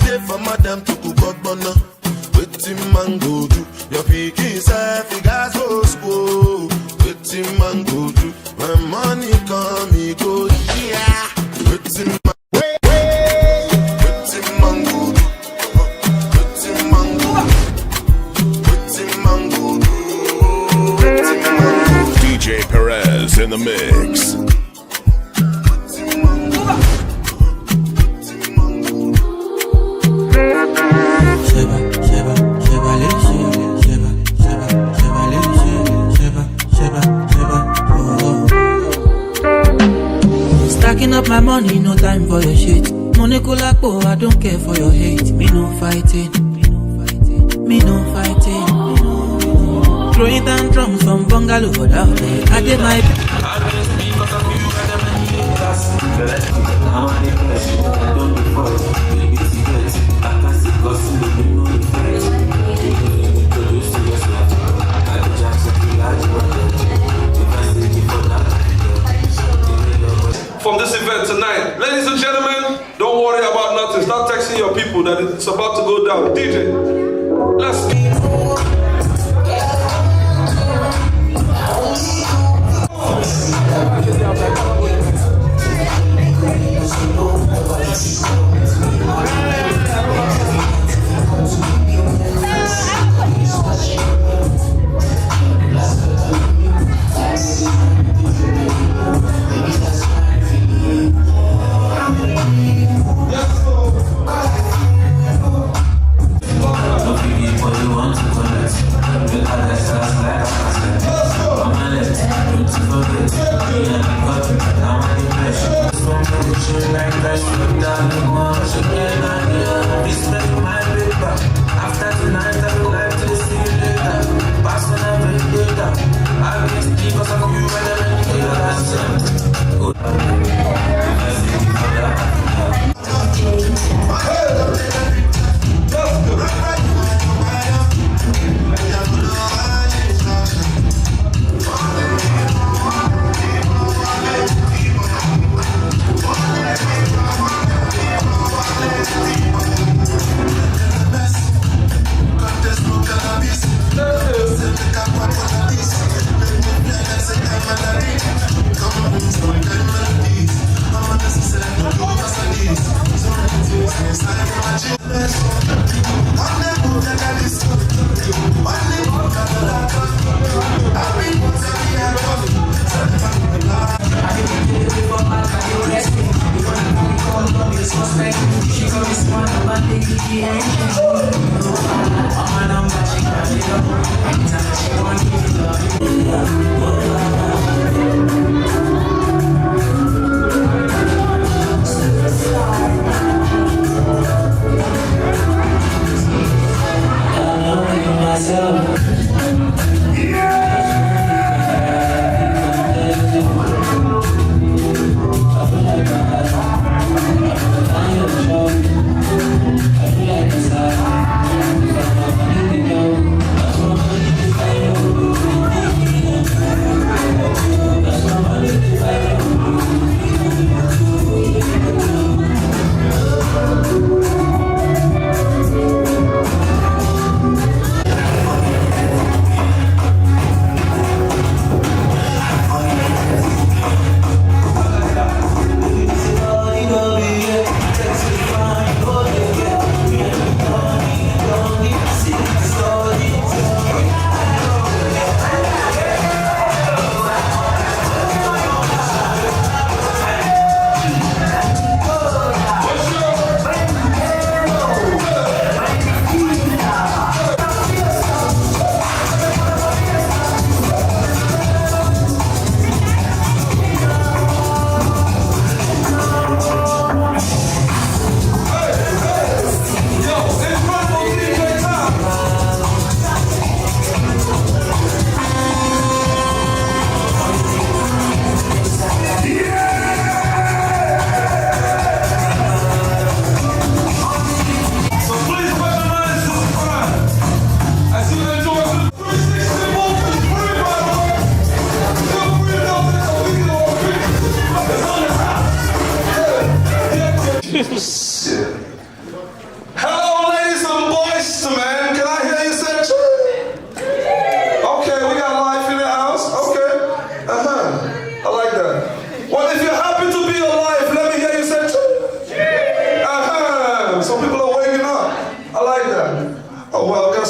day for madam to cook up bono. Waiting man go do. Your picking self, you guys go school. Waiting man go do. When money come, me go yeah. Waiting man. DJ Perez in the mix. Stacking up my money, no time for your shit. Money Kulakpo, I don't care for your hate. Me no fighting. Me no fighting. Throwing down drums from bungalow down there. I did my from this event tonight. Ladies and gentlemen, don't worry about nothing. Start texting your people that it's about to go down. DJ, let's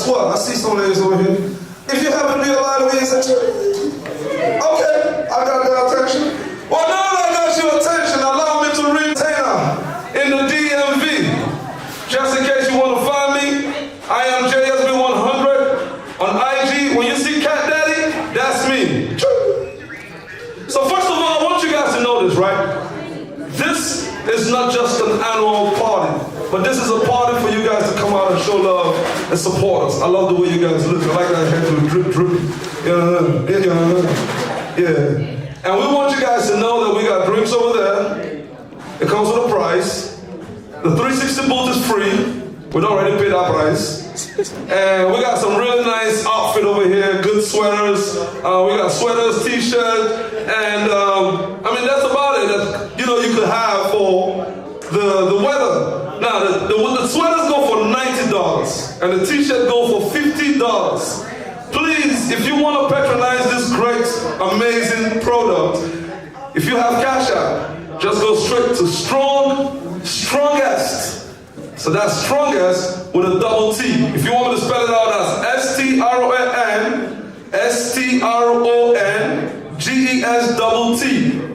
what? I see some ladies over here. If you happen to be alive to me, okay, I got their attention. Well, now that I got your attention, allow me to retain in the DMV. Just in case you want to find me, I am JSB100 on IG. When you see Cat Daddy, that's me. So first of all, I want you guys to know this, right? This is not just an annual party, but this is a party for you guys to come out and show love and support us. I love the way you guys look. I like that hair to drip, drip. Yeah. And we want you guys to know that we got drinks over there. It comes with a price. The 360 booth is free. We don't already pay that price. And we got some really nice outfit over here, good sweaters. We got sweaters, t-shirts, and I mean, that's about it that, you know, you could have for the weather. Now, the sweaters go for $90 and the t-shirt go for $50. Please, if you want to patronize this great, amazing product, if you have cash out, just go straight to Strongest. So that's Strongest with a double T. If you want me to spell it out, that's STRONGES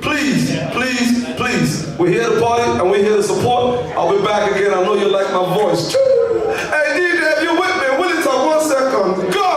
Please, please, please. We're here to party and we're here to support. I'll be back again. I know you like my voice. Hey DJ, if you're with me, will you talk 1 second? Go!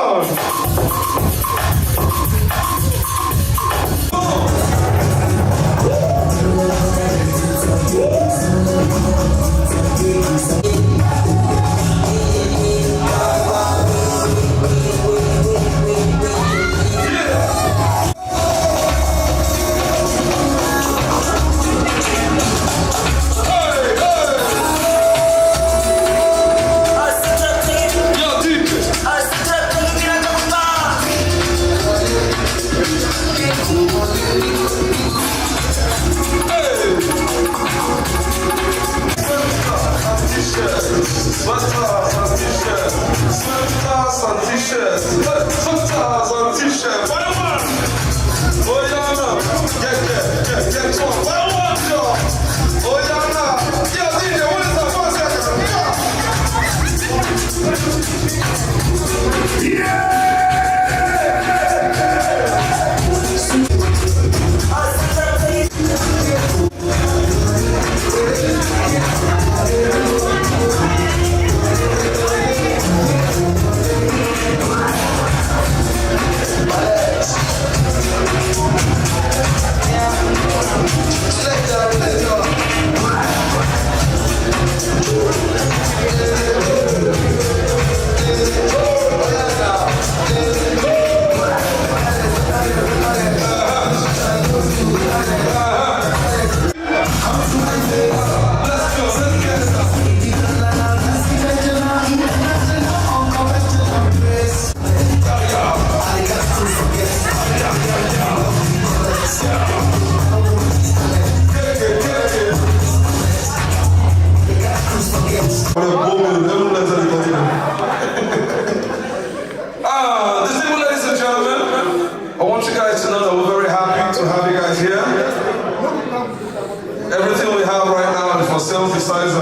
Besides the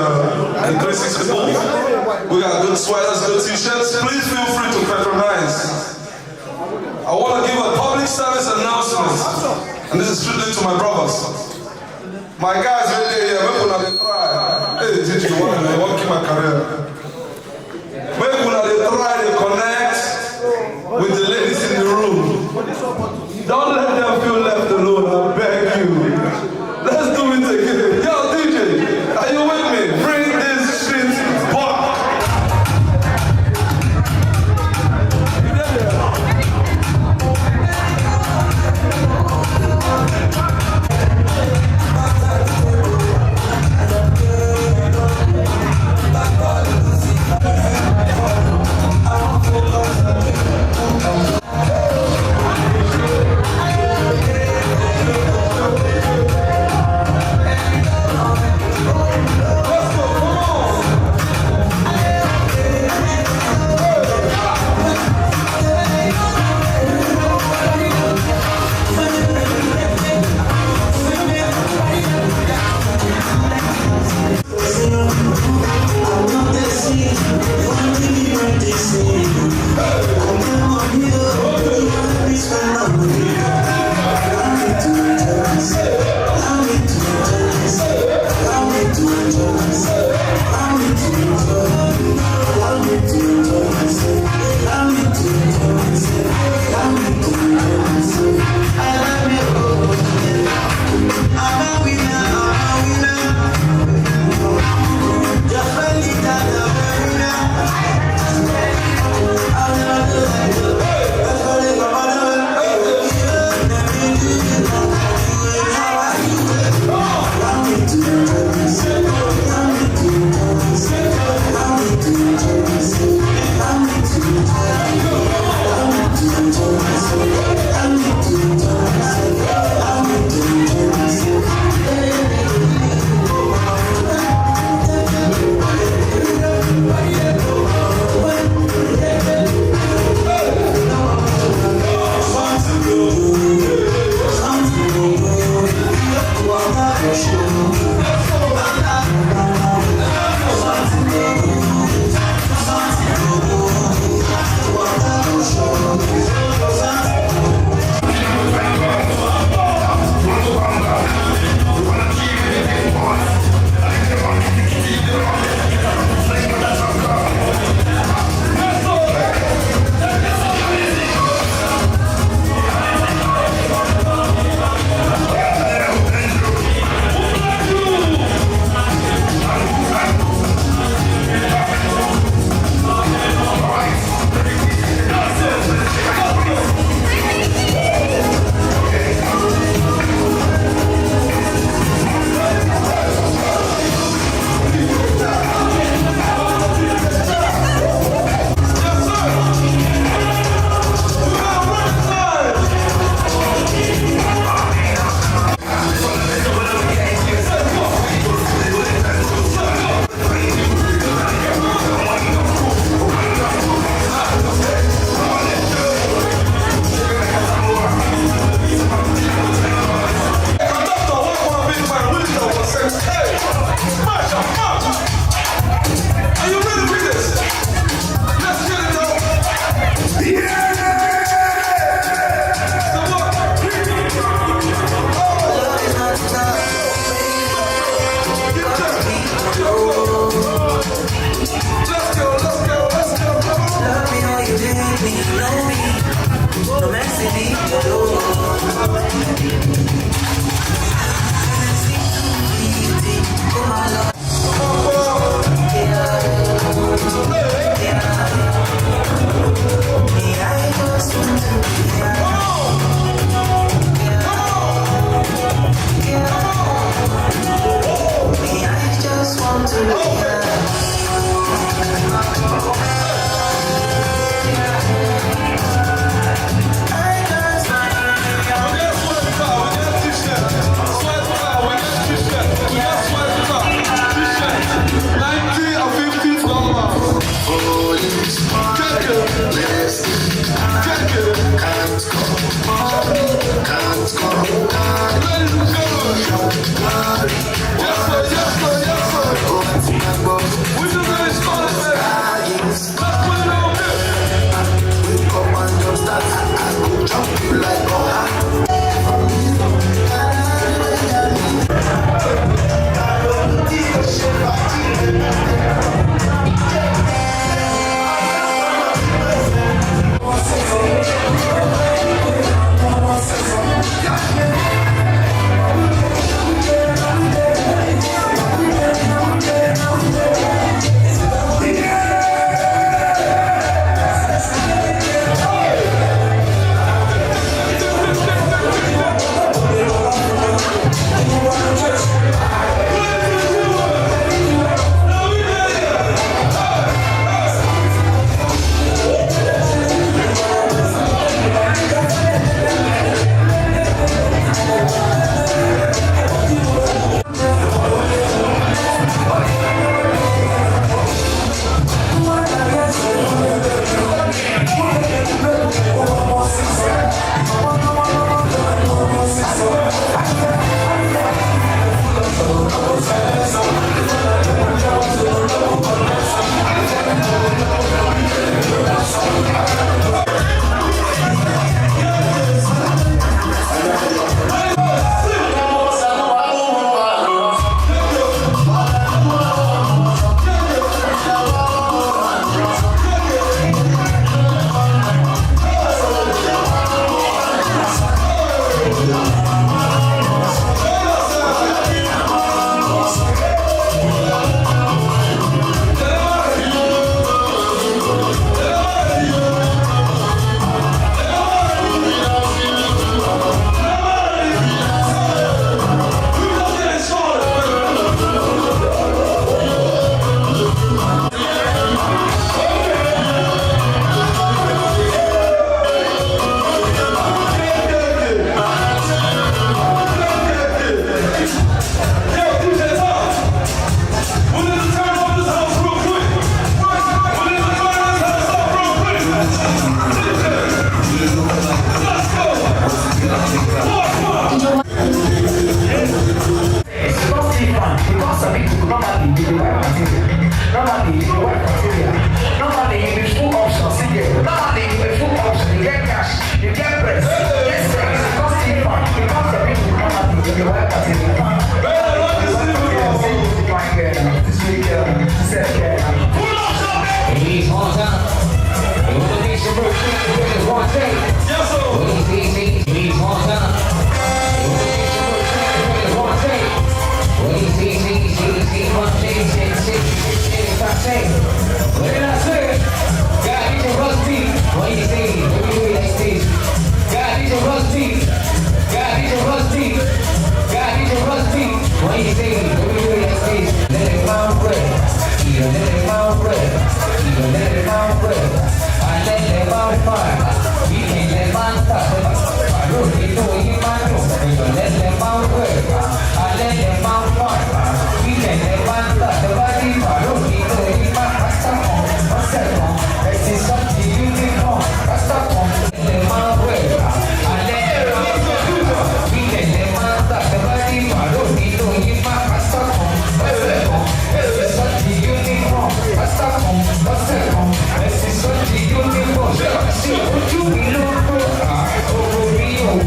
360 booth, we got good sweaters, good t-shirts. Please feel free to patronize. I want to give a public service announcement, and this is strictly to my brothers. My guys right there, we're gonna try. Hey, Gigi, you want to keep my career? We're gonna try to connect with the ladies in the room. Don't let them feel left alone, I beg you. Let's do it again. Yo, DJ, are you with me? Bring this shit back.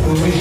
We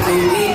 Baby,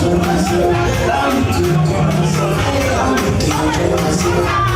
enjoy myself. Allow me to enjoy myself. Allow me to enjoy myself.